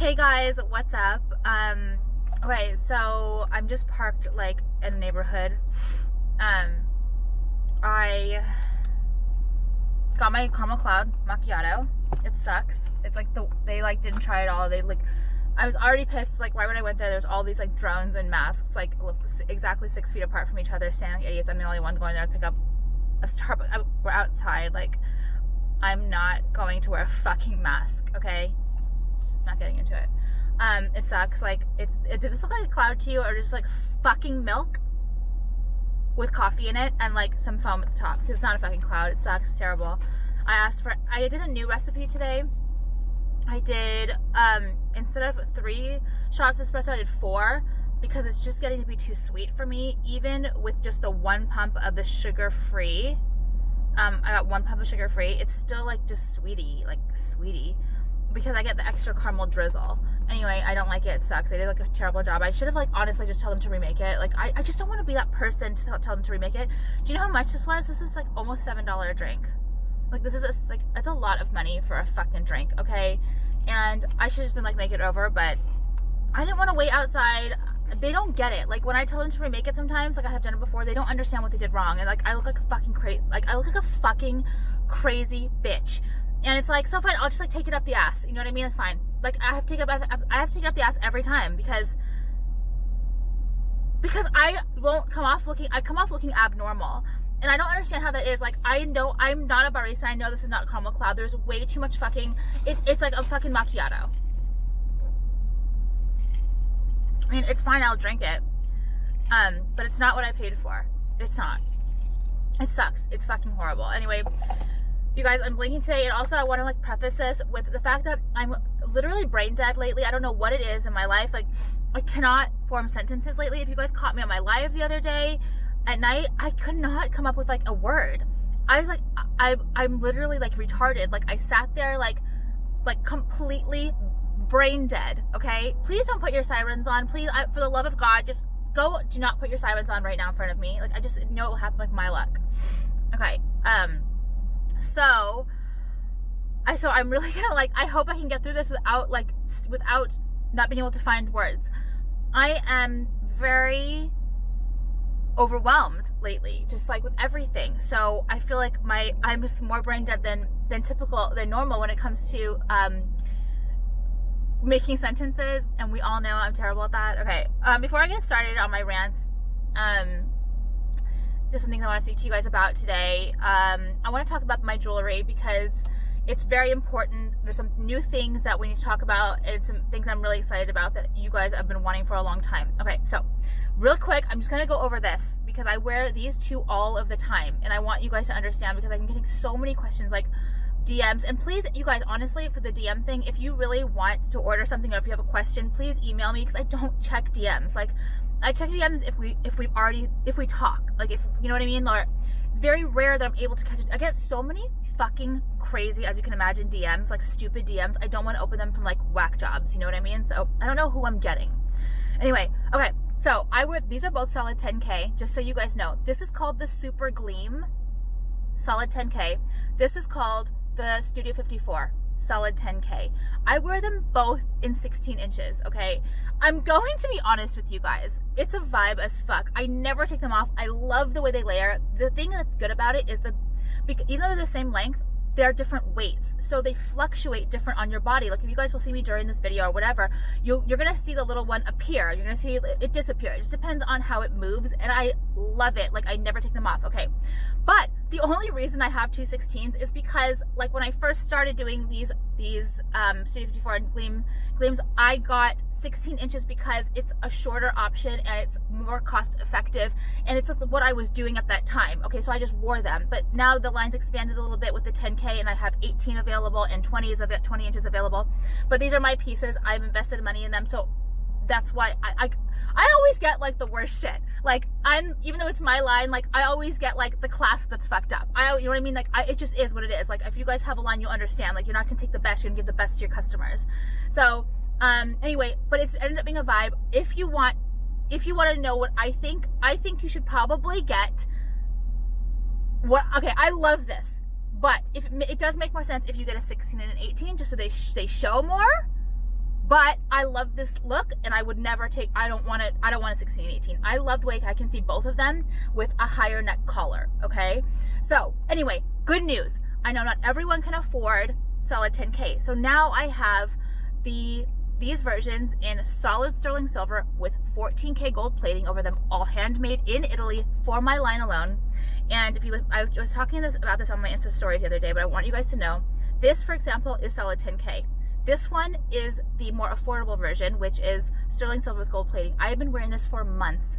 Hey guys, what's up? Okay, so I'm just parked like in a neighborhood. I got my caramel cloud macchiato. It sucks. It's like they like didn't try it all. I was already pissed. Like right when I went there's all these like drones and masks like exactly 6 feet apart from each other, standing like idiots. I'm the only one going there to pick up a Starbucks. We're outside. Like I'm not going to wear a fucking mask. Okay. Not getting into it. It sucks. Like, does this look like a cloud to you, or just like fucking milk with coffee in it and like some foam at the top? Because it's not a fucking cloud. It sucks. It's terrible. I did a new recipe today. I did, instead of 3 shots of espresso, I did 4 because it's just getting to be too sweet for me, even with just the 1 pump of the sugar-free. I got 1 pump of sugar-free. It's still like just sweetie, because I get the extra caramel drizzle. Anyway, I don't like it. It sucks. I did like a terrible job. I should have like honestly just told them to remake it. Like I just don't want to be that person to tell them to remake it. Do you know how much this was? This is like almost $7 a drink. Like this is it's a lot of money for a fucking drink, okay? And I should have just been like, make it over, but I didn't want to wait outside. They don't get it. Like when I tell them to remake it sometimes, like I have done it before, they don't understand what they did wrong. And like I look like a fucking crazy bitch. And it's like, so fine, I'll just like take it up the ass. You know what I mean? Like, fine. Like I have to take it up the ass every time because I won't come off looking abnormal. And I don't understand how that is. Like I know I'm not a barista. I know this is not caramel cloud. There's way too much fucking, it's like a fucking macchiato. I mean, it's fine, I'll drink it. But it's not what I paid for. It's not. It sucks. It's fucking horrible. Anyway, you guys, I'm blinking today, and also I want to like preface this with the fact that I'm literally brain dead lately. I don't know what it is in my life. Like I cannot form sentences lately. If you guys caught me on my live the other day at night, I could not come up with like a word. I was like, I'm literally like retarded. Like I sat there like completely brain dead. Okay, please don't put your sirens on. Please, for the love of God, just go. Do not put your sirens on right now in front of me. Like I just know it will happen. Like my luck. Okay. So I'm really gonna like, I hope I can get through this without not being able to find words. I am very overwhelmed lately, just like with everything. So I feel like I'm just more brain dead than normal when it comes to making sentences, and we all know I'm terrible at that. Okay, before I get started on my rants, just something I want to speak to you guys about today. I want to talk about my jewelry because it's very important. There's some new things that we need to talk about, and some things I'm really excited about that you guys have been wanting for a long time. Okay, so real quick, I'm just going to go over this because I wear these 2 all of the time, and I want you guys to understand because I'm getting so many questions like DMs. And please, you guys, honestly, for the DM thing, if you really want to order something or if you have a question, please email me because I don't check DMs. Like I check DMs if we talk, like if you know what I mean. Or it's very rare that I'm able to catch it. I get so many fucking crazy, as you can imagine, DMs, like stupid DMs. I don't want to open them from like whack jobs, you know what I mean? So I don't know who I'm getting. Anyway, okay, so these are both solid 10K, just so you guys know. This is called the Super Gleam solid 10K. This is called the Studio 54 solid 10K. I wear them both in 16 inches, okay? I'm going to be honest with you guys. It's a vibe as fuck. I never take them off. I love the way they layer. The thing that's good about it is that even though they're the same length, they're different weights, so they fluctuate different on your body. Like if you guys will see me during this video or whatever, you're gonna see the little one appear, you're gonna see it disappear. It just depends on how it moves, and I love it. Like I never take them off, okay? But the only reason I have 2 16s is because like when I first started doing these Studio 54 and Gleams, I got 16 inches because it's a shorter option and it's more cost effective, and it's just what I was doing at that time. Okay, so I just wore them, but now the line's expanded a little bit with the 10K, and I have 18 available and 20 inches available. But these are my pieces. I've invested money in them, so that's why I always get like the worst shit. Like even though it's my line, like I always get like the clasp that's fucked up. You know what I mean? Like it just is what it is. Like if you guys have a line, you understand. Like you're not gonna take the best, you're gonna give the best to your customers. So anyway, but it's ended up being a vibe. If you want to know what I think you should probably get what. Okay, I love this, but if it does make more sense if you get a 16 and an 18, just so they show more. But I love this look, and I would never take, I don't want a 16 and 18. I love the way I can see both of them with a higher neck collar, okay? So anyway, good news. I know not everyone can afford solid 10K. So now I have these versions in solid sterling silver with 14K gold plating over them, all handmade in Italy for my line alone. And if you look, I was talking about this on my Insta stories the other day, but I want you guys to know, this, for example, is solid 10K. This one is the more affordable version, which is sterling silver with gold plating. I have been wearing this for months,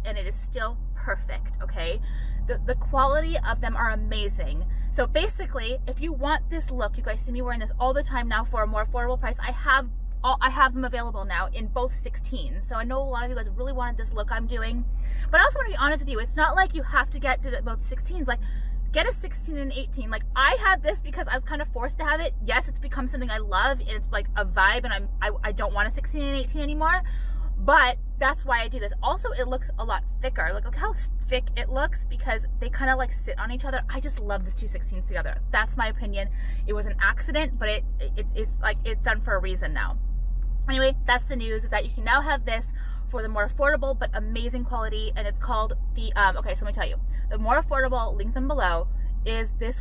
and it is still perfect, okay? The quality of them are amazing. So basically, if you want this look, you guys see me wearing this all the time now for a more affordable price. I have them available now in both 16s. So I know a lot of you guys really wanted this look I'm doing, but I also want to be honest with you. It's not like you have to get to both 16s. Like, get a 16 and 18. Like, I have this because I was kind of forced to have it. Yes, it's become something I love, and it's like a vibe, and I don't want a 16 and 18 anymore, but that's why I do this. Also, it looks a lot thicker. Look how thick it looks, because they kind of like sit on each other. I just love these two 16s together. That's my opinion. It was an accident, but it's like, it's done for a reason now. Anyway, that's the news, is that you can now have this for the more affordable but amazing quality, and it's called the okay, so let me tell you, the more affordable, link them below, is going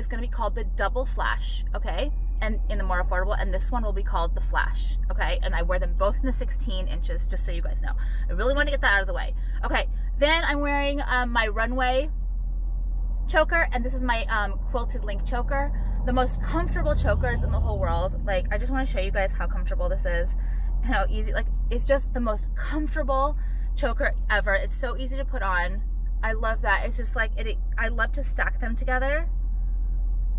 to be called the double flash, okay? And in the more affordable, and this one will be called the flash, okay? And I wear them both in the 16 inches, just so you guys know. I really want to get that out of the way. Okay, then I'm wearing my runway choker, and this is my quilted link choker. The most comfortable chokers in the whole world. Like, I just want to show you guys how comfortable this is and how easy, like, it's just the most comfortable choker ever. It's so easy to put on. I love that. It's just like, I love to stack them together.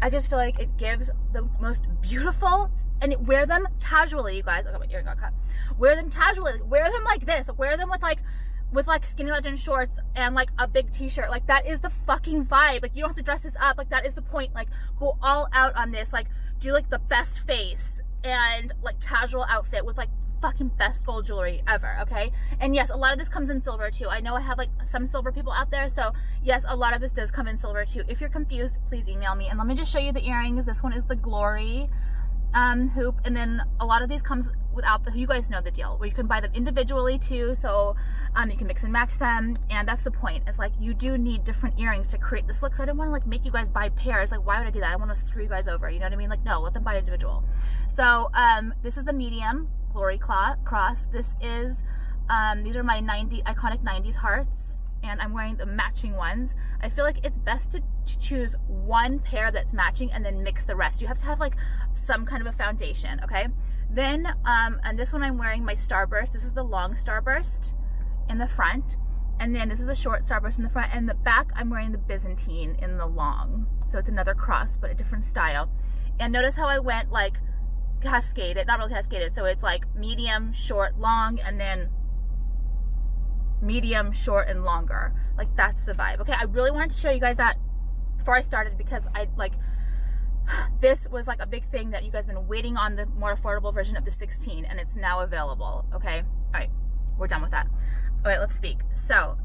I just feel like it gives the most beautiful, and wear them casually, you guys. Okay, my earring got cut. Wear them casually. Wear them like this. Wear them with like skinny legend shorts and like a big t-shirt. Like, that is the fucking vibe. Like, you don't have to dress this up. Like, that is the point. Like, go all out on this. Like, do like the best face and like casual outfit with like fucking best gold jewelry ever, okay? And yes, a lot of this comes in silver too. I know I have like some silver people out there, so yes, a lot of this does come in silver too. If you're confused, please email me. And let me just show you the earrings. This one is the Glory hoop, and then a lot of these comes without the, you guys know the deal, where you can buy them individually too, so you can mix and match them. And that's the point, it's like, you do need different earrings to create this look. So I didn't want to like make you guys buy pairs. Like, why would I do that? I don't want to screw you guys over, you know what I mean? Like, no, let them buy individual. So this is the medium Glory cross. This is these are my iconic 90s hearts, and I'm wearing the matching ones. I feel like it's best to choose one pair that's matching and then mix the rest. You have to have like some kind of a foundation, okay? Then and this one I'm wearing my Starburst. This is the long Starburst in the front, and then this is a short Starburst in the front, and the back I'm wearing the Byzantine in the long. So it's another cross, but a different style. And notice how I went like cascaded, not really cascaded, so it's like medium, short, long, and then medium, short, and longer. Like, that's the vibe, okay? I really wanted to show you guys that before I started, because I like, this was like a big thing that you guys have been waiting on, the more affordable version of the 16, and it's now available, okay? All right, we're done with that. All right, let's speak. So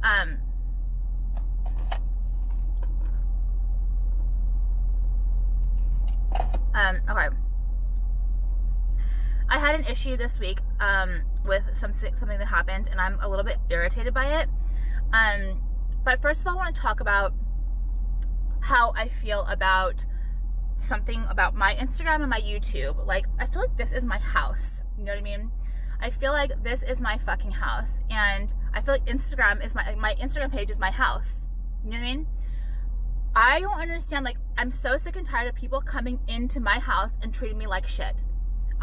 okay, I had an issue this week with something that happened, and I'm a little bit irritated by it. But first of all, I want to talk about how I feel about something about my Instagram and my YouTube. Like, I feel like this is my house. You know what I mean? I feel like this is my fucking house, and I feel like Instagram is my Instagram page is my house. You know what I mean? I don't understand. Like, I'm so sick and tired of people coming into my house and treating me like shit.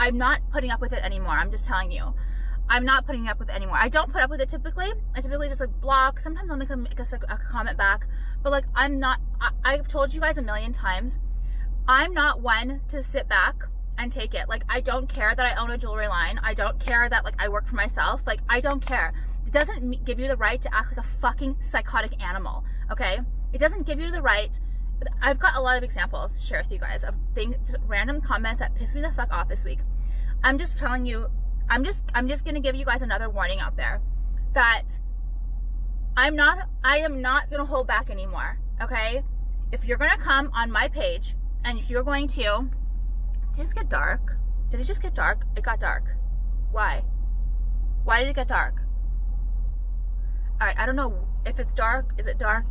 I'm not putting up with it anymore. I'm just telling you. I'm not putting up with it anymore. I don't put up with it typically. I typically just like block. Sometimes I'll make a comment back. But like, I'm not, I've told you guys a million times, I'm not one to sit back and take it. Like, I don't care that I own a jewelry line. I don't care that like I work for myself. Like, I don't care. It doesn't give you the right to act like a fucking psychotic animal, okay? It doesn't give you the right. I've got a lot of examples to share with you guys of things, just random comments that pissed me the fuck off this week. I'm just telling you, I'm just gonna give you guys another warning out there that I am not gonna hold back anymore, okay? If you're gonna come on my page and if you're going to, did it just get dark? Did it just get dark? It got dark. Why? Why did it get dark? All right, I don't know if it's dark. Is it dark?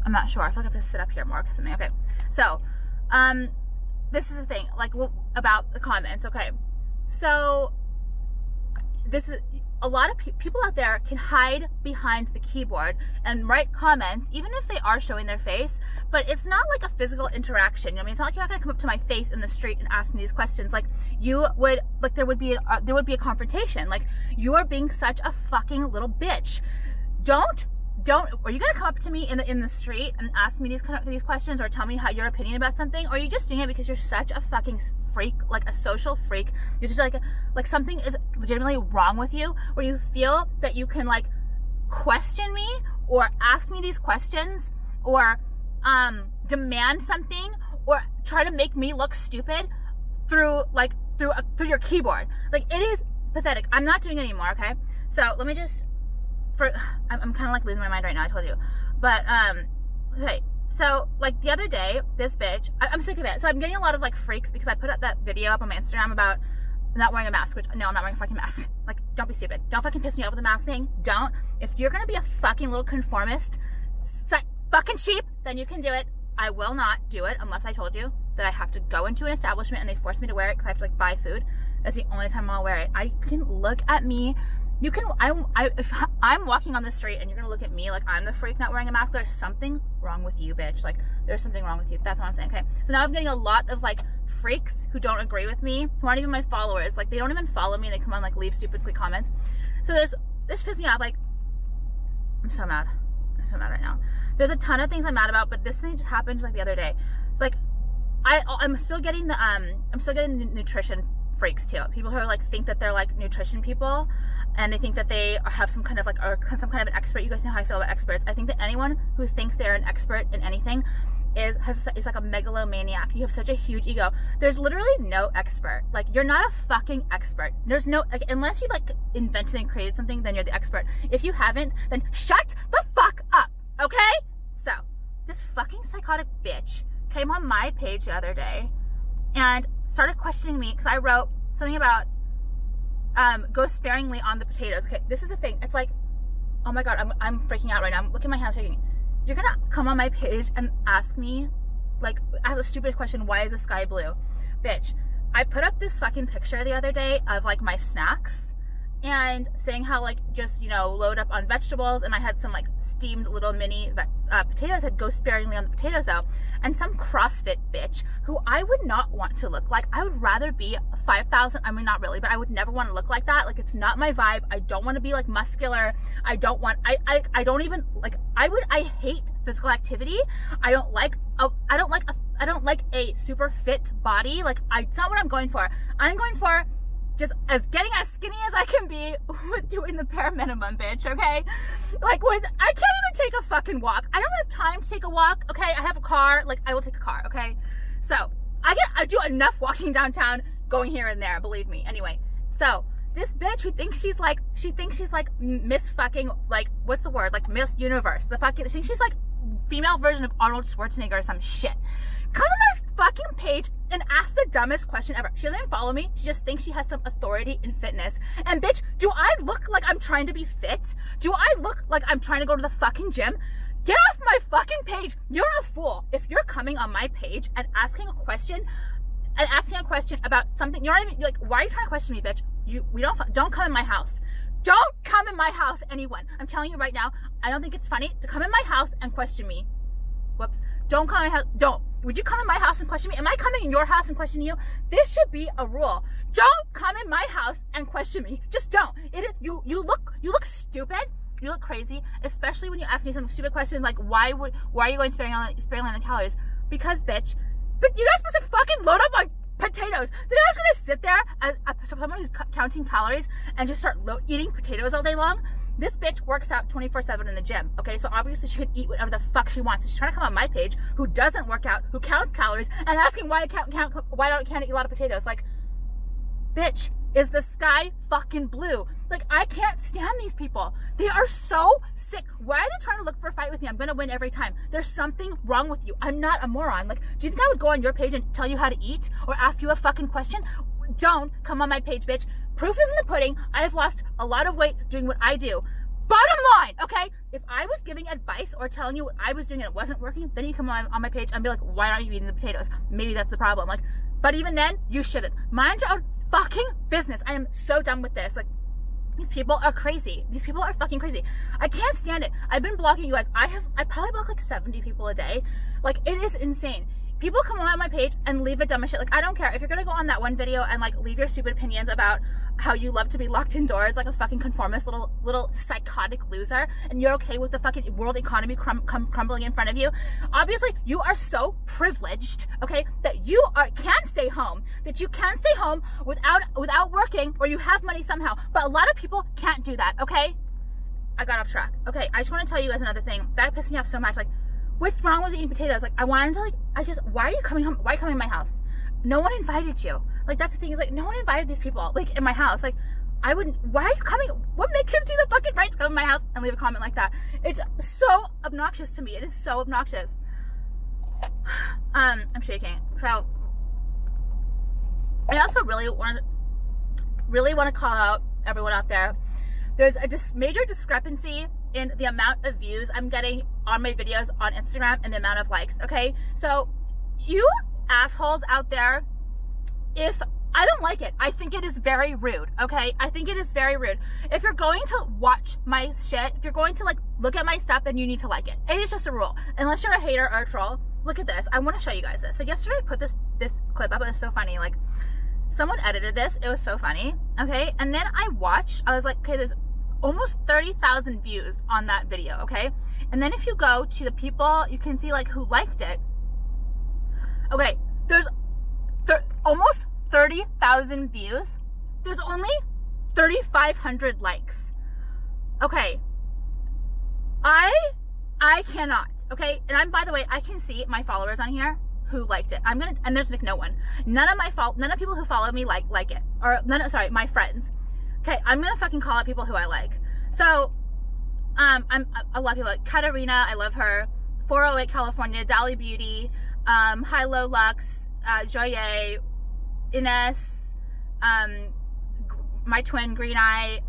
I'm not sure. I feel like I have to sit up here more because something. Okay, so this is the thing, like, about the comments. Okay, so this is a lot of people out there can hide behind the keyboard and write comments, even if they are showing their face, but it's not like a physical interaction. You know what I mean? It's not like you're not gonna come up to my face in the street and ask me these questions. Like, you would, like, there would be a confrontation. Like, you are being such a fucking little bitch. Are you gonna come up to me in the street and ask me these questions, or tell me your opinion about something? Or are you just doing it because you're such a fucking freak, like a social freak? You're just like something is legitimately wrong with you, where you feel that you can like question me or ask me these questions or demand something or try to make me look stupid through your keyboard. Like, it is pathetic. I'm not doing it anymore. Okay, so let me just. I'm kind of like losing my mind right now, I told you. But, okay, so, like, the other day, this bitch, I'm sick of it. So I'm getting a lot of, like, freaks because I put up that video up on my Instagram about not wearing a mask, which, no, I'm not wearing a fucking mask. Like, don't be stupid. Don't fucking piss me off with the mask thing. Don't. If you're gonna be a fucking little conformist, fucking sheep, then you can do it. I will not do it unless I told you that I have to go into an establishment and they force me to wear it because I have to, like, buy food. That's the only time I'll wear it. I can look at me. You can, if I'm walking on the street and you're gonna look at me like I'm the freak not wearing a mask, there's something wrong with you, bitch. Like, there's something wrong with you. That's what I'm saying, okay? So now I'm getting a lot of, like, freaks who don't agree with me, who aren't even my followers. Like, they don't even follow me. They come on, like, leave stupid comments. So this pisses me off. Like, I'm so mad. I'm so mad right now. There's a ton of things I'm mad about, but this thing just happened, like, the other day. Like, I'm still getting the nutrition freaks too. People who are like think that they're like nutrition people, and they think that they have some kind of like, or some kind of an expert. You guys know how I feel about experts. I think that anyone who thinks they're an expert in anything is like a megalomaniac. You have such a huge ego. There's literally no expert. Like, you're not a fucking expert. There's no, like, unless you've like invented and created something, then you're the expert. If you haven't, then shut the fuck up, okay? So this fucking psychotic bitch came on my page the other day and started questioning me because I wrote something about go sparingly on the potatoes. Okay, this is the thing. It's like, oh my god, I'm freaking out right now. Look at my hand shaking. You're gonna come on my page and ask me, like, ask a stupid question, why is the sky blue? Bitch, I put up this fucking picture the other day of like my snacks and saying how, like, just, you know, load up on vegetables, and I had some like steamed little mini potatoes. I'd go sparingly on the potatoes though. And some CrossFit bitch who I would not want to look like. I would rather be 5,000, I mean, not really, but I would never want to look like that. Like, it's not my vibe. I don't want to be like muscular. I don't want, I don't even like, I hate physical activity. I don't like a super fit body. Like, it's not what I'm going for. I'm going for just getting as skinny as I can be with doing the bare minimum, bitch, okay? Like, I can't even take a fucking walk. I don't have time to take a walk, okay? I have a car, like, I will take a car, okay? So, I do enough walking downtown, going here and there, believe me. Anyway, so, this bitch who thinks she's like, Miss fucking, like, what's the word? Like, Miss Universe. The fucking, she thinks she's like female version of Arnold Schwarzenegger or some shit. Come on my fucking page and ask the dumbest question ever. She doesn't even follow me. She just thinks she has some authority in fitness. And bitch, do I look like I'm trying to be fit? Do I look like I'm trying to go to the fucking gym? Get off my fucking page. You're a fool. If you're coming on my page and asking a question about something, you're not even, like, why are you trying to question me, bitch? Don't come in my house. Don't come in my house, anyone. I'm telling you right now, I don't think it's funny to come in my house and question me. Whoops. Don't come in my house. Don't. Would you come in my house and question me? Am I coming in your house and questioning you? This should be a rule. Don't come in my house and question me. Just don't. You look stupid. You look crazy, especially when you ask me some stupid questions like, why are you going sparingly on the calories? Because, bitch, but you're not supposed to fucking load up on potatoes. They're not just gonna sit there as someone who's counting calories and just start eating potatoes all day long. This bitch works out 24/7 in the gym, okay? So obviously she can eat whatever the fuck she wants. So she's trying to come on my page, who doesn't work out, who counts calories, and asking why I can't eat a lot of potatoes. Like, bitch, is the sky fucking blue? Like, I can't stand these people. They are so sick. Why are they trying to look for a fight with me? I'm gonna win every time. There's something wrong with you. I'm not a moron. Like, do you think I would go on your page and tell you how to eat or ask you a fucking question? don't come on my page, bitch. Proof is in the pudding. I've lost a lot of weight doing what I do. Bottom line, okay? If I was giving advice or telling you what I was doing and it wasn't working, then you come on my page and be like, why aren't you eating the potatoes? Maybe that's the problem. Like, but even then, you shouldn't. Mind your own fucking business. I am so done with this. Like, these people are crazy. These people are fucking crazy. I can't stand it. I've been blocking you guys. I probably block like 70 people a day. Like, it is insane. People come on my page and leave a dumb shit. Like, I don't care. If you're gonna go on that one video and like leave your stupid opinions about how you love to be locked indoors like a fucking conformist little psychotic loser, and you're okay with the fucking world economy crumbling in front of you, obviously you are so privileged, okay, that you can stay home, that you can stay home without working, or you have money somehow. But a lot of people can't do that, okay? I got off track. Okay, I just want to tell you guys another thing that pissed me off so much. Like, what's wrong with eating potatoes? Like, I wanted to, like, why are you coming home? Why are you coming to my house? No one invited you. Like, that's the thing, is like, no one invited these people, like, in my house. Like, I wouldn't, why are you coming? What makes you do the fucking right to come to my house and leave a comment like that? It's so obnoxious to me. It is so obnoxious. I'm shaking. So, I also really want to call out everyone out there. There's a major discrepancy in the amount of views I'm getting on my videos on Instagram and the amount of likes, okay? So, you assholes out there, if I don't like it, I think it is very rude, okay? I think it is very rude. If you're going to watch my shit, if you're going to like look at my stuff, then you need to like it. It is just a rule. Unless you're a hater or a troll. Look at this. I want to show you guys this. So yesterday I put this clip up. It was so funny. Like, someone edited this. It was so funny, okay? And then I watched. I was like, okay, there's almost 30,000 views on that video, okay? And then if you go to the people, you can see like who liked it. Okay, there's almost 30,000 views. There's only 3,500 likes. Okay, I cannot, okay? And by the way, I can see my followers on here who liked it. And there's like no one. None of people who follow me like it. Or sorry, my friends. Okay, I'm gonna fucking call out people who I like. So, I'm a lot of people like Katarina, I love her. 408 California, Dolly Beauty, High Low Lux, Joye, Ines, my twin Green Eye,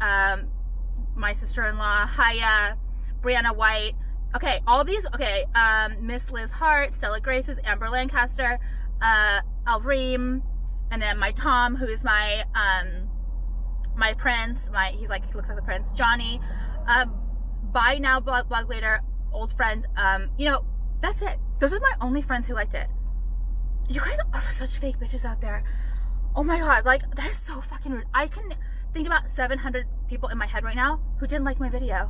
my sister-in-law Haya, Brianna White. Okay, all these. Okay, Miss Liz Hart, Stella Graces, Amber Lancaster, Alreem, and then my Tom, who is my my prince. He looks like the prince. Johnny, Bye Now Blog Later, old friend. You know, that's it. Those are my only friends who liked it. You guys are such fake bitches out there. Oh my god, like, that is so fucking rude. I can think about 700 people in my head right now who didn't like my video,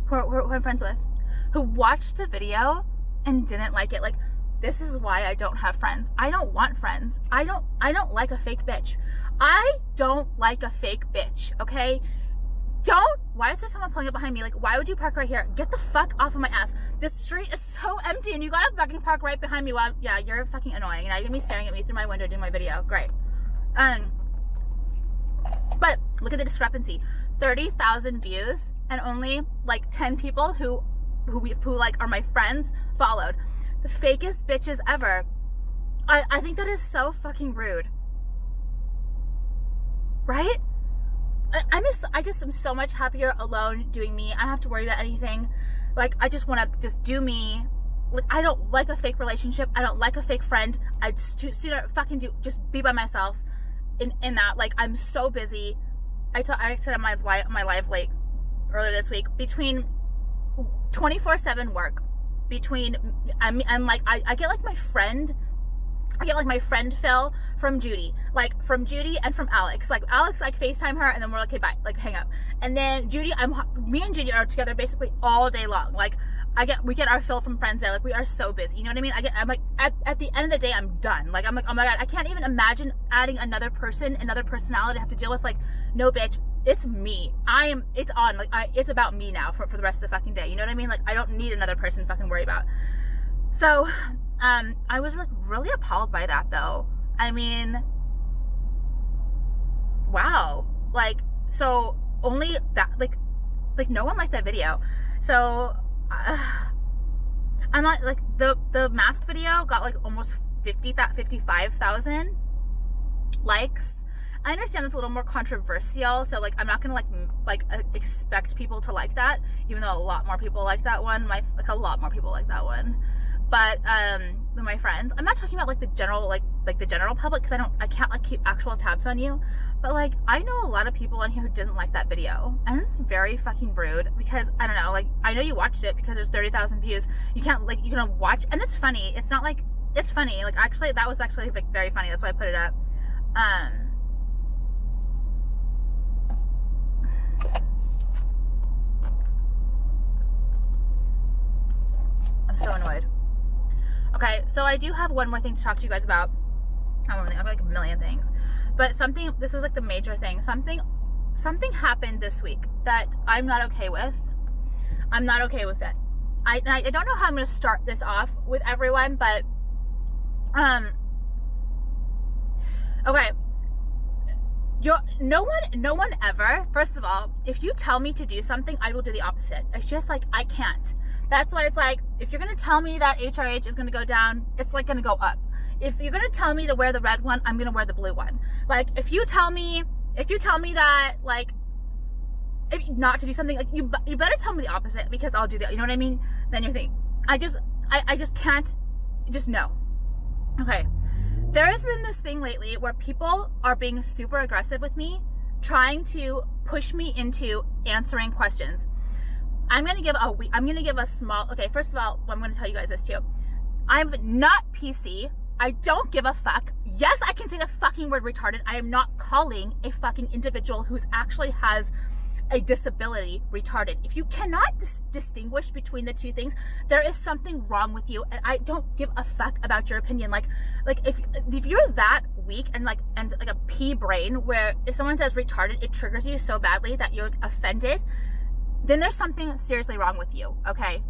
who I'm friends with, who watched the video and didn't like it. Like, this is why I don't have friends. I don't want friends. I don't like a fake bitch. I don't like a fake bitch, okay? Why is there someone pulling up behind me? Like, why would you park right here? Get the fuck off of my ass. This street is so empty and you gotta fucking park right behind me. Well, yeah, you're fucking annoying. Now you're gonna be staring at me through my window doing my video. Great. But look at the discrepancy. 30,000 views and only like 10 people who like are my friends followed. The fakest bitches ever. I think that is so fucking rude. Right? I just am so much happier alone doing me. I don't have to worry about anything. Like, I just want to just do me. Like, I don't like a fake relationship. I don't like a fake friend. I just sooner fucking just be by myself in that. Like, I'm so busy. I said on my live late earlier this week, between 24/7 work, and like I get like my friend. I get like my friend Phil from Judy, and from Alex. Like, Alex, like, FaceTime her, and then we're like, okay, bye, like, hang up. And then Judy, me and Judy are together basically all day long. Like, we get our fill from friends there. Like, we are so busy, you know what I mean? I'm like, at the end of the day, I'm done. Like, I'm like, oh my god, I can't even imagine adding another person, another personality to have to deal with. Like, no, bitch, it's me. It's on. Like, it's about me now for the rest of the fucking day. You know what I mean? Like, I don't need another person to fucking worry about. So, I was like really appalled by that though. I mean, wow. Like, so only that, like no one liked that video. So, I'm not, like, the mask video got like almost 55,000 likes. I understand it's a little more controversial, so like I'm not gonna expect people to like that, even though a lot more people like that one. A lot more people like that one. But with my friends, I'm not talking about like the general the general public, because I can't like keep actual tabs on you. But like I know a lot of people on here who didn't like that video, and it's very fucking rude, because I don't know, like I know you watched it because there's 30,000 views. You can't like, you can watch, and it's funny. It's not like, it's funny. Like actually, that was actually like very funny. That's why I put it up. I'm so annoyed. Okay, so I do have one more thing to talk to you guys about. I have like a million things, but this was like the major thing. Something happened this week that I'm not okay with. I'm not okay with it. I don't know how I'm going to start this off with everyone, but okay. No one ever, first of all, if you tell me to do something, I will do the opposite. It's just like, I can't. That's why it's like, if you're going to tell me that HRH is going to go down, it's like going to go up. If you're going to tell me to wear the red one, I'm going to wear the blue one. Like, if you tell me that, like, not to do something, like, you better tell me the opposite, because I'll do that. You know what I mean? Then you think, I just can't, just no. Okay. There has been this thing lately where people are being super aggressive with me, trying to push me into answering questions. I'm gonna give a small, okay, first of all, I'm gonna tell you guys this too. I'm not PC. I don't give a fuck. Yes, I can say the fucking word retarded. I am not calling a fucking individual who's actually has a disability retarded. If you cannot distinguish between the two things, there is something wrong with you, and I don't give a fuck about your opinion. Like if you're that weak and like a pea brain, where if someone says retarded, it triggers you so badly that you're offended, then there's something seriously wrong with you, okay?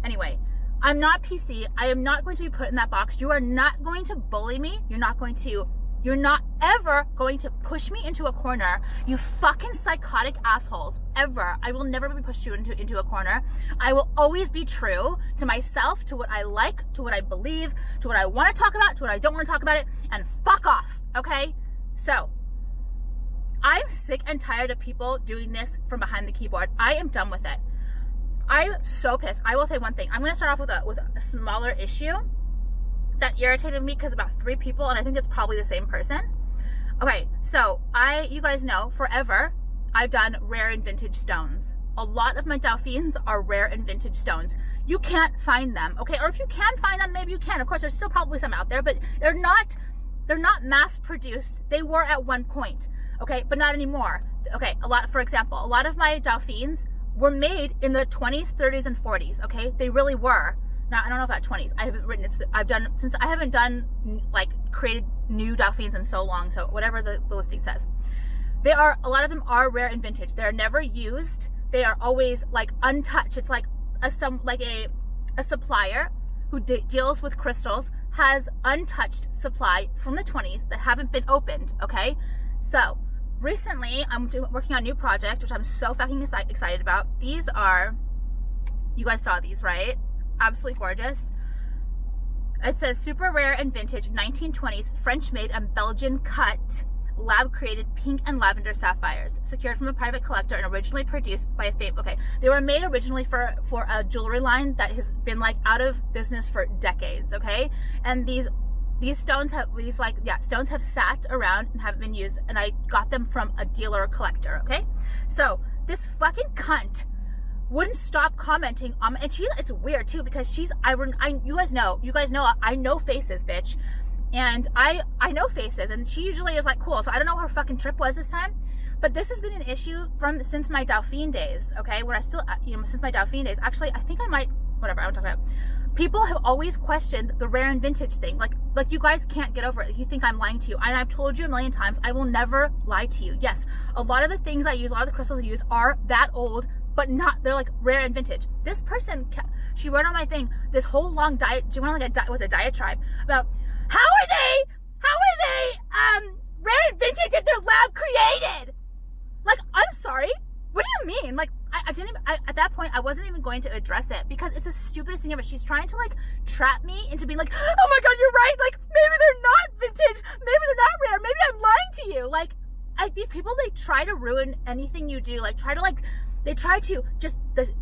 Anyway, I'm not PC. I am not going to be put in that box. You are not going to bully me. You're not ever going to push me into a corner, you fucking psychotic assholes, ever. I will never be pushed you into a corner. I will always be true to myself, to what I like, to what I believe, to what I want to talk about, to what I don't want to talk about it, and fuck off, okay? So, I'm sick and tired of people doing this from behind the keyboard. I am done with it. I'm so pissed. I will say one thing. I'm going to start off with a smaller issue that irritated me, because about 3 people, and I think it's probably the same person. Okay, so you guys know, forever, I've done rare and vintage stones. A lot of my Delphines are rare and vintage stones. You can't find them, okay? Or if you can find them, maybe you can. Of course, there's still probably some out there, but they're not mass produced. They were at one point, okay? But not anymore. Okay, for example, a lot of my Delphines were made in the 20s, 30s, and 40s, okay? They really were. Now, I don't know about 20s. I haven't done, like, created new Delphines in so long, so whatever the listing says. A lot of them are rare and vintage. They're never used. They are always, like, untouched. It's like a supplier who deals with crystals has untouched supply from the 20s that haven't been opened, okay? So, recently, I'm working on a new project, which I'm so fucking excited about. These are, you guys saw these, right? Absolutely gorgeous. It says super rare and vintage 1920s French made and Belgian cut lab created pink and lavender sapphires, secured from a private collector and originally produced by a they were made originally for a jewelry line that has been like out of business for decades, okay? And these stones have stones have sat around and haven't been used, and I got them from a dealer or collector, okay? So this fucking cunt wouldn't stop commenting on, and it's weird too, because you guys know I know faces, bitch, and I know faces, and she usually is like cool, so I don't know what her fucking trip was this time, but this has been an issue since my Delphine days, okay, where I still, since my Delphine days, actually, I think I might, whatever, I don't talk about it. People have always questioned the rare and vintage thing, like you guys can't get over it. You think I'm lying to you, and I've told you a million times, I will never lie to you. Yes, a lot of the things I use, a lot of the crystals I use are that old, but they're like rare and vintage. This person, she wrote on my thing this whole long she went on like a diatribe about how are they rare and vintage if they're lab created? Like, I'm sorry, what do you mean? Like, at that point, I wasn't even going to address it, because it's the stupidest thing ever. She's trying to like trap me into being like, oh my god, you're right, like maybe they're not vintage, maybe they're not rare, maybe I'm lying to you. Like, these people, they try to ruin anything you do. Like, they try to just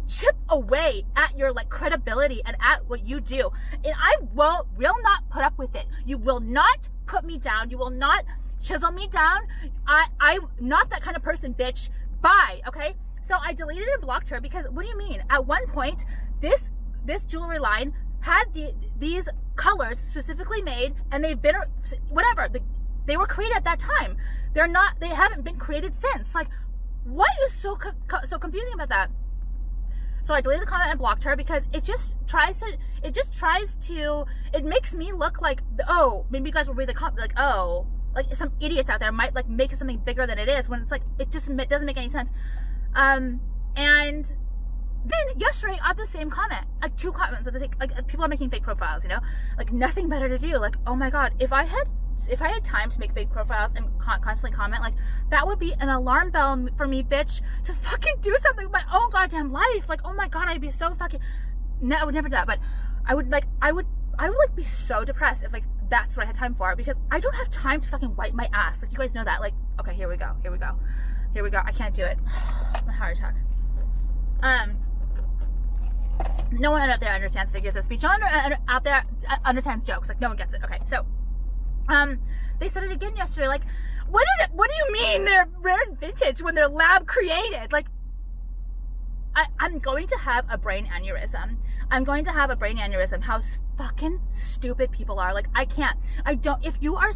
chip away at your like credibility and at what you do. And I will not put up with it. You will not put me down. You will not chisel me down. I'm not that kind of person, bitch. Bye, okay? So I deleted and blocked her because, what do you mean? At one point, this jewelry line had these colors specifically made, and they've been, whatever, they were created at that time. They haven't been created since. Like, what is so confusing about that? So I deleted the comment and blocked her because it makes me look like, oh, maybe you guys will read the comment, like, oh, like some idiots out there might like make something bigger than it is, when it's like, it doesn't make any sense. And then yesterday I had the same comment, like 2 comments, like people are making fake profiles, you know, like nothing better to do. Like, oh my God, if I had time to make fake profiles and constantly comment, like that would be an alarm bell for me, bitch, to fucking do something with my own goddamn life. Like, oh my God, I'd be so fucking, no, I would never do that, but I would like be so depressed if like that's what I had time for, because I don't have time to fucking wipe my ass. Like, you guys know that. Like, okay, here we go. I can't do it. My heart attack. No one out there understands figures of speech. No one out there understands jokes. Like, no one gets it. Okay, so they said it again yesterday. Like, what is it? What do you mean they're rare and vintage when they're lab created? Like, I'm going to have a brain aneurysm. How fucking stupid people are. Like, if you are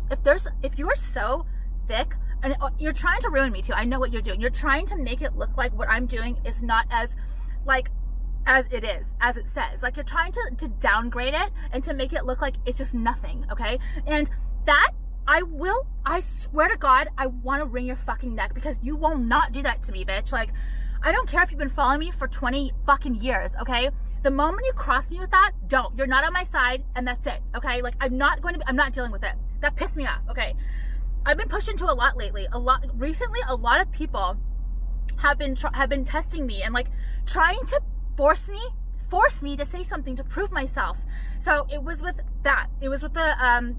so thick, and you're trying to ruin me too. I know what you're doing. You're trying to make it look like what I'm doing is not as it is, as it says. Like, you're trying to downgrade it and to make it look like it's just nothing, okay? And that, I swear to God, I want to wring your fucking neck, because you will not do that to me, bitch. Like, I don't care if you've been following me for 20 fucking years, okay? The moment you cross me with that, don't. You're not on my side, and that's it, okay? Like, I'm not dealing with it. That pissed me off, okay? I've been pushed into a lot lately. Recently, a lot of people have been testing me and like trying to force me to say something to prove myself. So it was with that. It was with the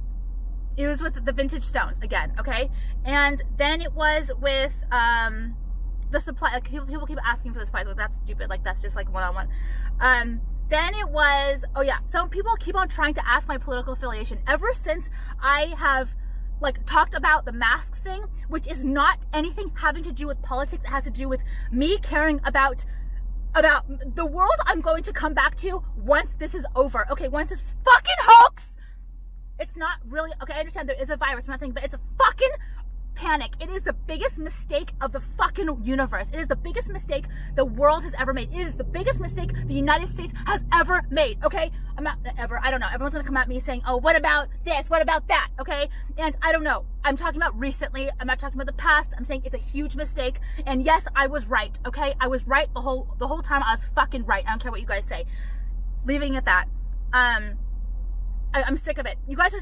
vintage stones again, okay? And then it was with the supply. Like, people keep asking for the supplies. Like, that's stupid. Like, that's just like one-on-one. Then it was, oh yeah, some people keep on trying to ask my political affiliation. Ever since I have like talked about the masks thing, which is not anything having to do with politics. It has to do with me caring about the world I'm going to come back to once this is over. Okay, once this fucking hoax, it's not really, okay, I understand there is a virus, I'm not saying, but it's a fucking panic. It is the biggest mistake of the fucking universe. It is the biggest mistake the world has ever made. It is the biggest mistake the United States has ever made, okay? I don't know. Everyone's gonna come at me saying, oh, what about this? What about that? Okay? And I don't know. I'm talking about recently. I'm not talking about the past. I'm saying it's a huge mistake. And yes, I was right, okay? I was right the whole time. I was fucking right. I don't care what you guys say. Leaving it at that. I'm sick of it. You guys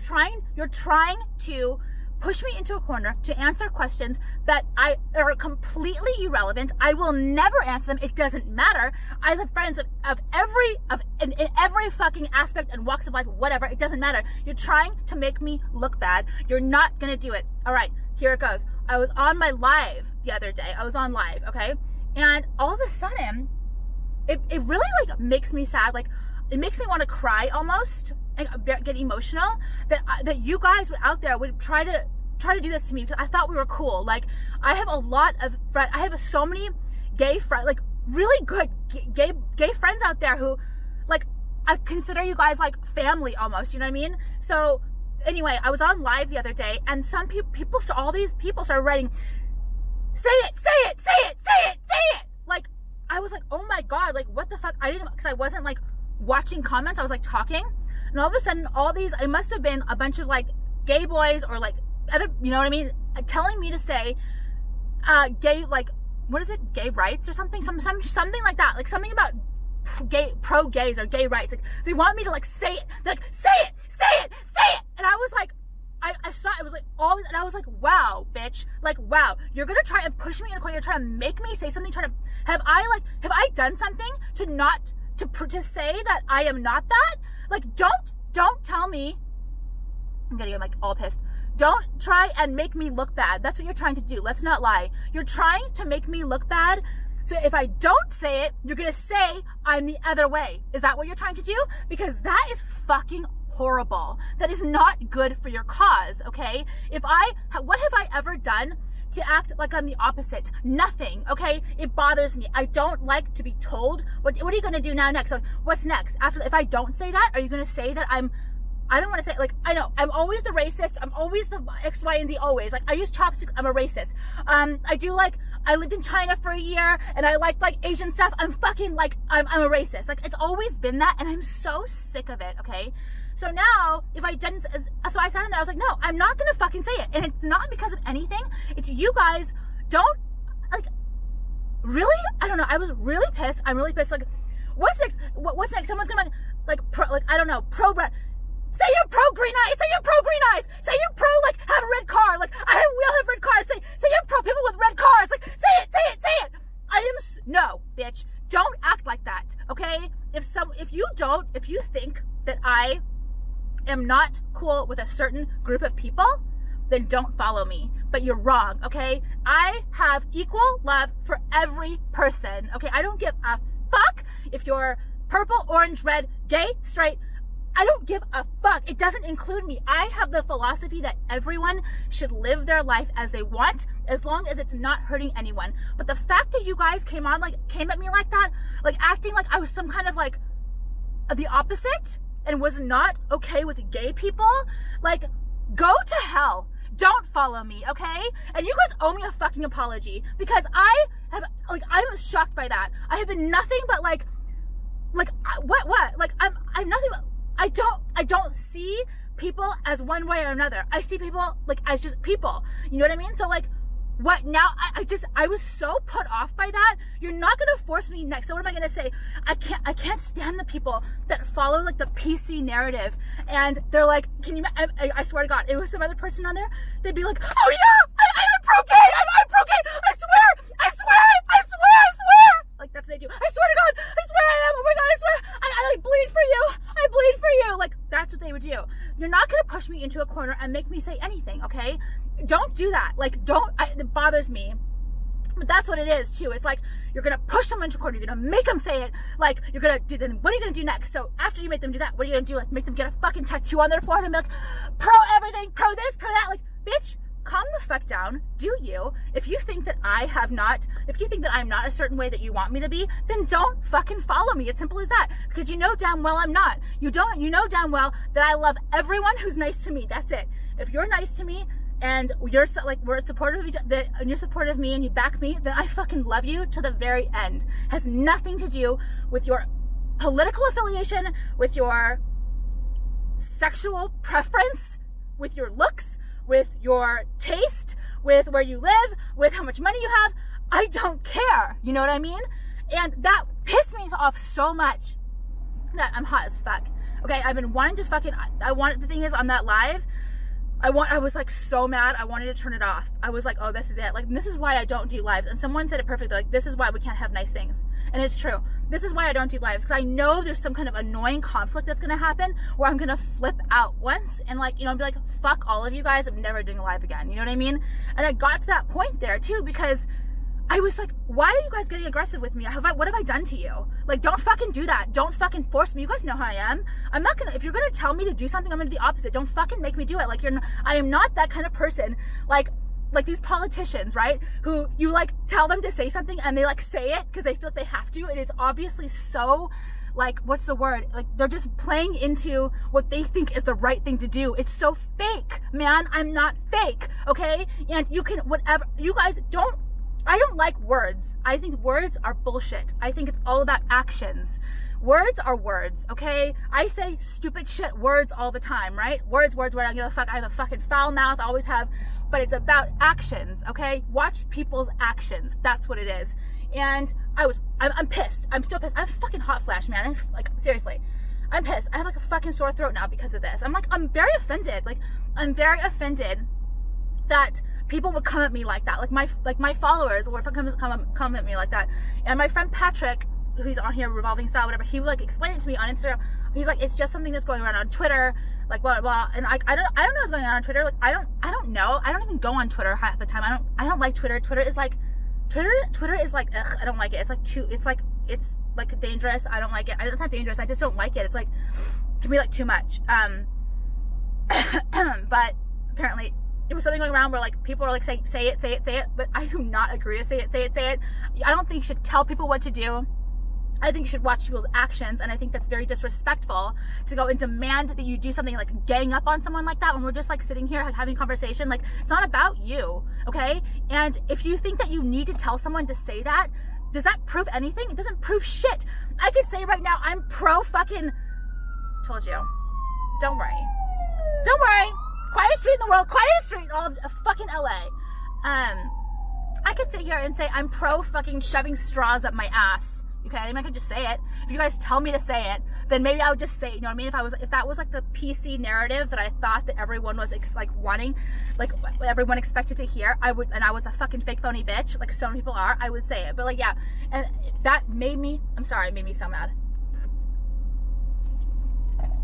you're trying to push me into a corner to answer questions that are completely irrelevant. I will never answer them. It doesn't matter. I have friends in every fucking aspect and walks of life, whatever. It doesn't matter. You're trying to make me look bad. You're not gonna do it. All right, here it goes. I was on my live the other day. I was on live, okay? And all of a sudden, it really like makes me sad. Like, it makes me want to cry almost and get emotional that you guys out there would try to do this to me, because I thought we were cool. Like, I have a lot of friends. I have so many gay friends, like really good gay friends out there who, like, I consider you guys like family almost. You know what I mean? So anyway, I was on live the other day, and some people, all these people started writing, "Say it, say it, say it, say it, say it." Like, I was like, oh my God, like what the fuck? I didn't, because I wasn't like watching comments. I was like talking. And all of a sudden, all these, it must have been a bunch of like gay boys or like other, you know what I mean, telling me to say gay, like, what is it, gay rights or something, something like that, like something about pro gays or gay rights. Like, they want me to like say it. They're like, say it, say it, say it. And I was like, I saw it was like all, and I was like, wow, bitch, like, wow, you're gonna try and push me in a corner. You're trying to make me say something. Have I done something to say that I am not that? Like, don't tell me. I'm getting like all pissed. don't try and make me look bad. That's what you're trying to do. Let's not lie. You're trying to make me look bad. So if I don't say it, you're going to say I'm the other way. Is that what you're trying to do? Because that is fucking horrible. That is not good for your cause, okay? What have I ever done to act like I'm the opposite? Nothing, okay? It bothers me. I don't like to be told, what are you going to do now next? Like, what's next? If I don't say that, are you going to say that I don't want to say, like, I know, I'm always the racist, I'm always the X, Y, and Z, always. Like, I use chopsticks, I'm a racist. I lived in China for a year, and I like Asian stuff. I'm fucking, like, I'm a racist. Like, it's always been that, and I'm so sick of it, okay? So now, if I didn't, so I sat in there, I was like, no, I'm not gonna fucking say it. And it's not because of anything, it's you guys don't, like, really? I don't know, I was really pissed. I'm really pissed. Like, what's next? What's next? Someone's gonna, I don't know, say you're pro green eyes. Say you're pro green eyes. Say you're pro, like, have a red car. Like, we'll have red cars. Say you're pro people with red cars. Like, say it. No, bitch. Don't act like that, okay? If you think that I am not cool with a certain group of people, then don't follow me. But you're wrong, okay? I have equal love for every person, okay? I don't give a fuck if you're purple, orange, red, gay, straight. I don't give a fuck. It doesn't include me. I have the philosophy that everyone should live their life as they want, as long as it's not hurting anyone. But the fact that you guys came at me like that, like acting like I was some kind of like the opposite and was not okay with gay people, like, go to hell. Don't follow me, okay? And you guys owe me a fucking apology, because I'm shocked by that. I have been nothing but what? Like, I'm nothing but, I don't see people as one way or another. I see people, like, as just people. You know what I mean? So, like, what now? I was so put off by that. You're not gonna force me next. So what am I gonna say? I can't stand the people that follow, like, the PC narrative, and they're like, I swear to God, if it was some other person on there, they'd be like, oh yeah, I'm pro-gay, I'm pro-gay, I swear. Like, that's what they do. I swear to God, I swear I am. Oh my God, I swear. I bleed for you. I bleed for you. Like, that's what they would do. You're not going to push me into a corner and make me say anything, okay? Don't do that. Like, it bothers me. But that's what it is, too. It's like, you're going to push someone into a corner. You're going to make them say it. Like, you're going to do, then what are you going to do next? So after you make them do that, what are you going to do? Like, make them get a fucking tattoo on their forehead and be like, pro everything, pro this, pro that. Like, bitch, calm the fuck down. Do you? If you think that I'm not a certain way that you want me to be, then don't fucking follow me. It's simple as that. Because you know damn well I'm not. You know damn well that I love everyone who's nice to me. That's it. If you're nice to me and we're supportive of each other, and you're supportive of me and you back me, then I fucking love you to the very end. Has nothing to do with your political affiliation, with your sexual preference, with your looks, with your taste, with where you live, with how much money you have. I don't care. You know what I mean? And that pissed me off so much that I'm hot as fuck. Okay, I've been wanting to fucking, the thing is, on that live, I was like so mad, I wanted to turn it off. I was like, oh, this is it. Like, this is why I don't do lives. And someone said it perfectly, like, this is why we can't have nice things. And it's true. This is why I don't do lives, because I know there's some kind of annoying conflict that's gonna happen where I'm gonna flip out once and, like, you know, be like, fuck all of you guys, I'm never doing a live again. You know what I mean? And I got to that point there too, because I was like, why are you guys getting aggressive with me? What have I done to you? Like, don't fucking do that. Don't fucking force me. You guys know how I am. I'm not gonna, if you're gonna tell me to do something, I'm gonna do the opposite. Don't fucking make me do it. Like, I am not that kind of person. Like these politicians, right? Who you, like, tell them to say something and they, like, say it because they feel like they have to, and it's obviously so, like, what's the word? Like, they're just playing into what they think is the right thing to do. It's so fake, man. I'm not fake, okay? And you can, whatever, you guys I don't like words. I think words are bullshit. I think it's all about actions. Words are words, okay? I say stupid shit words all the time, right? Words, I don't give a fuck. I have a fucking foul mouth, I always have. But it's about actions, okay? Watch people's actions. That's what it is. And I'm pissed. I'm still pissed. I have a fucking hot flash, man. Like, seriously. I'm pissed. I have, like, a fucking sore throat now because of this. I'm very offended. Like, I'm very offended that people would come at me like that. Like my followers would come at me like that. And my friend Patrick, who's on here, Revolving Style, whatever, he would, like, explain it to me on Instagram. He's like, it's just something that's going around on Twitter. like blah, blah, blah. And I don't know what's going on Twitter. Like, I don't know. I don't even go on Twitter half the time. I don't like Twitter. Twitter is like, ugh, I don't like it. It's like dangerous. I don't like it. It's not dangerous. I just don't like it. It's like, it can be like too much. But apparently there was something going around where like people are like say it, but I do not agree to say it. I don't think you should tell people what to do. I think you should watch people's actions, and I think that's very disrespectful to go and demand that you do something like gang up on someone like that when we're just like sitting here like, having a conversation. Like, it's not about you, okay? And if you think that you need to tell someone to say that, does that prove anything? It doesn't prove shit. I could say right now I'm pro fucking, told you. Don't worry. Don't worry. Quietest street in the world, quietest street in all of fucking LA. I could sit here and say I'm pro fucking shoving straws up my ass. Okay, I mean, I could just say it. If you guys tell me to say it, then maybe I would just say it, you know what I mean? If that was like the PC narrative that I thought that everyone was like wanting, like everyone expected to hear, I would, and I was a fucking fake phony bitch, like some people are, I would say it. But like, yeah, and that made me, I'm sorry, it made me so mad.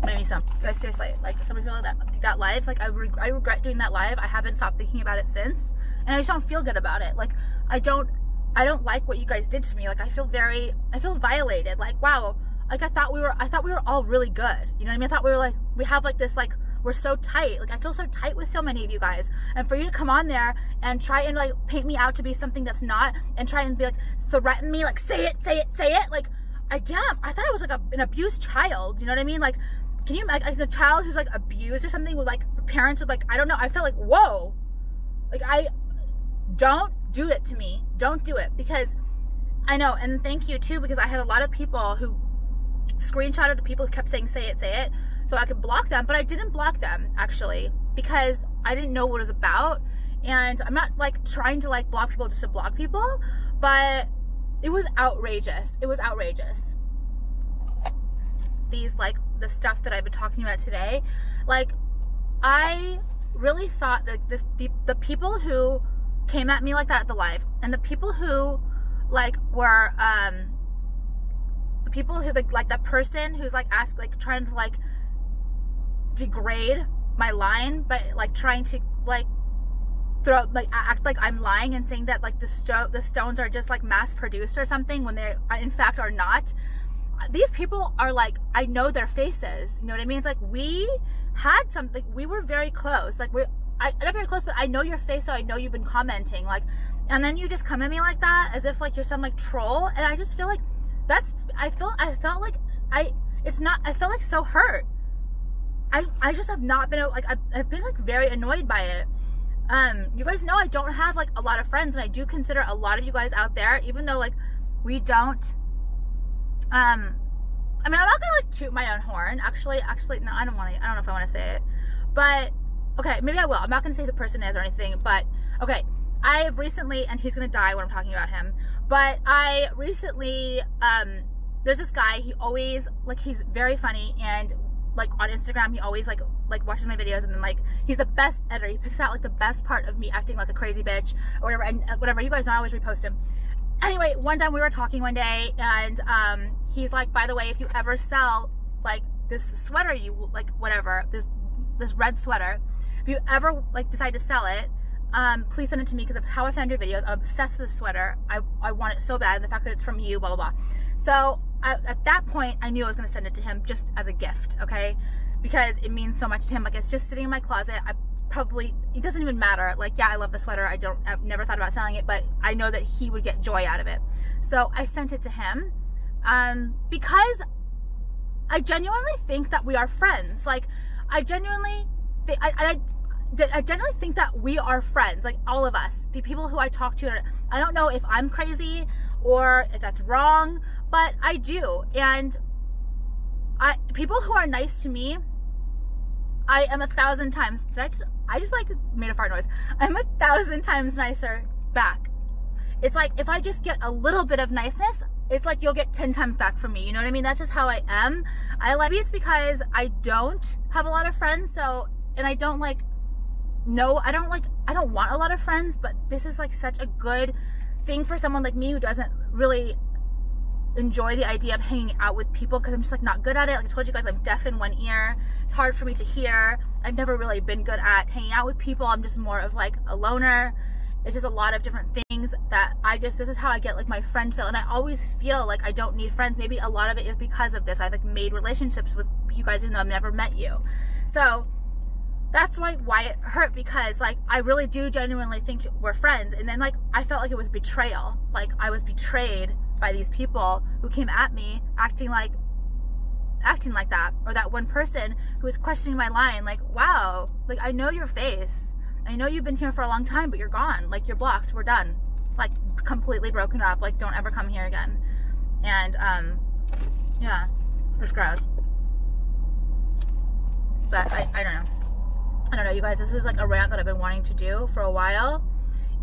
Made me so, guys, seriously, like some people that live, like I regret doing that live. I haven't stopped thinking about it since, and I just don't feel good about it. Like, I don't like what you guys did to me. Like, I feel violated. Like, wow, like I thought we were all really good. You know what I mean? I thought we were like, we have like this, like, we're so tight. Like, I feel so tight with so many of you guys. And for you to come on there and try and like paint me out to be something that's not, and try and be like, threaten me, like, say it. Like, I thought I was like an abused child. You know what I mean? Like, can you, like a child who's like abused or something with like parents with like, I don't know. I felt like, whoa, like don't do it to me. Don't do it, because I know, and thank you too, because I had a lot of people who screenshotted the people who kept saying say it, so I could block them, but I didn't block them actually because I didn't know what it was about. And I'm not like trying to like block people just to block people, but it was outrageous. It was outrageous. These, like, the stuff that I've been talking about today, like, I really thought that the people who came at me like that at the live, and the people who like were the people who like that person who's like trying to like degrade my line by like trying to like act like I'm lying and saying that like the stones are just like mass produced or something when they in fact are not. These people are like, I know their faces, you know what I mean? It's like, we had something, we were very close, like not very close, but I know your face, so I know you've been commenting, like, and then you just come at me like that as if like you're some like troll, and I just feel like that's, I felt like I felt like so hurt. I just have not been, like, I've been like very annoyed by it. You guys know I don't have like a lot of friends, and I do consider a lot of you guys out there, even though like we don't, I mean, I'm not gonna like toot my own horn. Actually, no, I don't know if I want to say it, but okay, maybe I will. I'm not gonna say who the person is or anything, but okay, I have recently, and he's gonna die when I'm talking about him, but I recently, there's this guy, he always, like, he's very funny, and like on Instagram, he always like watches my videos, and then like, he's the best editor. He picks out like the best part of me acting like a crazy bitch or whatever, and whatever, you guys know I always repost him. Anyway, one time we were talking one day, and he's like, by the way, if you ever sell like this sweater, you like, whatever, this red sweater, if you ever like decide to sell it, please send it to me, because that's how I found your videos. I'm obsessed with this sweater. I want it so bad. The fact that it's from you, blah blah blah. So at that point, I knew I was going to send it to him just as a gift, okay? Because it means so much to him. Like, it's just sitting in my closet. It doesn't even matter. Like, yeah, I love the sweater. I've never thought about selling it, but I know that he would get joy out of it. So I sent it to him, because I genuinely think that we are friends. Like, I genuinely think that we are friends, like all of us, people who I talk to. I don't know if I'm crazy or if that's wrong, but I do. And people who are nice to me, I am 1,000 times, I just like made a fart noise. I'm 1,000 times nicer back. It's like, if I just get a little bit of niceness, it's like you'll get 10 times back from me. You know what I mean? That's just how I am. Maybe it's because I don't have a lot of friends, so, and I don't like, no, I don't want a lot of friends, but this is like such a good thing for someone like me who doesn't really enjoy the idea of hanging out with people because I'm just like not good at it. Like I told you guys, I'm deaf in one ear. It's hard for me to hear. I've never really been good at hanging out with people. I'm just more of like a loner. It's just a lot of different things that this is how I get like my friend feel. And I always feel like I don't need friends. Maybe a lot of it is because of this. I've like made relationships with you guys even though I've never met you. So that's why it hurt, because like I really do genuinely think we're friends. And then like I felt like it was betrayal. Like I was betrayed by these people who came at me acting like that, or that one person who was questioning my line, like, wow, like I know your face, I know you've been here for a long time, but you're gone, like you're blocked, we're done, like completely broken up, like don't ever come here again. And yeah, it was gross. But I don't know, you guys, this was like a rant that I've been wanting to do for a while,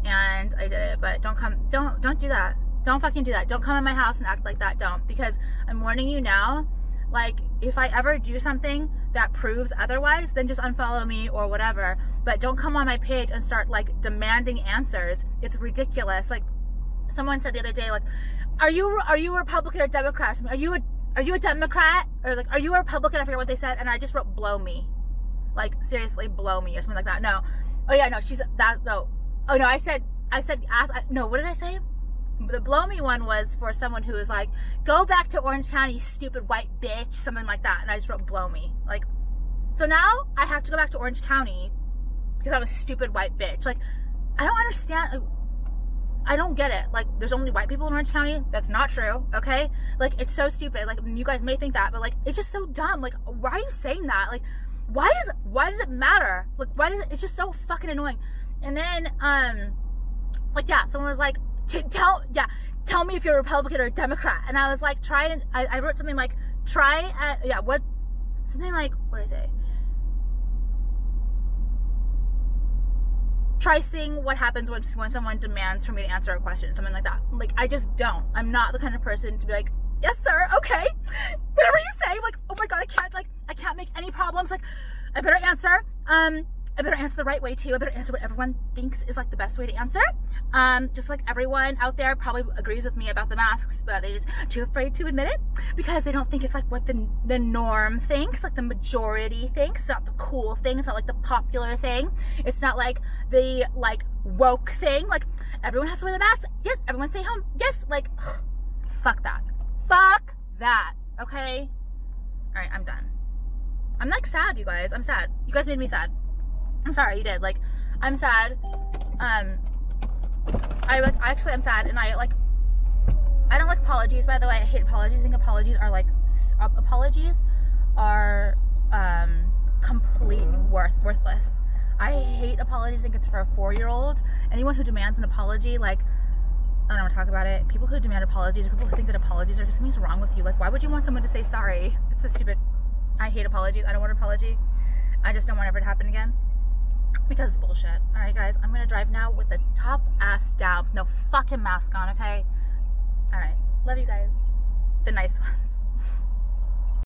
and I did it. But don't do that. Don't fucking do that. Don't come in my house and act like that. Don't, because I'm warning you now. Like, if I ever do something that proves otherwise, then just unfollow me or whatever. But don't come on my page and start like demanding answers. It's ridiculous. Like, someone said the other day, like, are you a Republican or Democrat? Are you a Democrat? Or like, are you a Republican? I forget what they said. And I just wrote, blow me. Like, seriously, blow me or something like that. No. Oh yeah, no, no. Oh no, I said, no, what did I say? The blow me one was for someone who was like, go back to Orange County, you stupid white bitch, something like that. And I just wrote blow me. Like, so now I have to go back to Orange County because I'm a stupid white bitch. Like, I don't understand. I don't get it. Like, there's only white people in Orange County. That's not true, okay? Like, it's so stupid. Like, you guys may think that, but like, it's just so dumb. Like, why are you saying that? Like, why does it matter? Like, it's just so fucking annoying. And then, like, yeah, someone was like, tell me if you're a Republican or a Democrat. And I was like, I wrote something like, what did I say? Try seeing what happens when someone demands for me to answer a question, something like that. Like, I just don't. I'm not the kind of person to be like, yes sir, okay, whatever you say. Like, oh my god, I can't make any problems. Like, I better answer. I better answer the right way too. I better answer what everyone thinks is like the best way to answer. Just like everyone out there probably agrees with me about the masks, but they're just too afraid to admit it because they don't think it's like what the norm thinks, like the majority thinks. It's not the cool thing. It's not like the popular thing. It's not like the like woke thing. Like, everyone has to wear the mask. Yes, everyone stay home. Yes, like, fuck that. Fuck that. Okay? All right, I'm done. I'm like sad, you guys. I'm sad. You guys made me sad. I'm sorry, you did. Like, I'm sad. I'm sad, and I don't like apologies, by the way. I hate apologies. I think apologies are complete worthless. I hate apologies. I think it's for a 4-year-old. Anyone who demands an apology, like, I don't want to talk about it. People who demand apologies, or people who think that apologies are, something's wrong with you. Like, why would you want someone to say sorry? It's so stupid. I hate apologies. I don't want an apology. I just don't want it ever to happen again, because it's bullshit. Alright guys, I'm gonna drive now with the top ass down, no fucking mask on, okay? Alright, love you guys. The nice ones.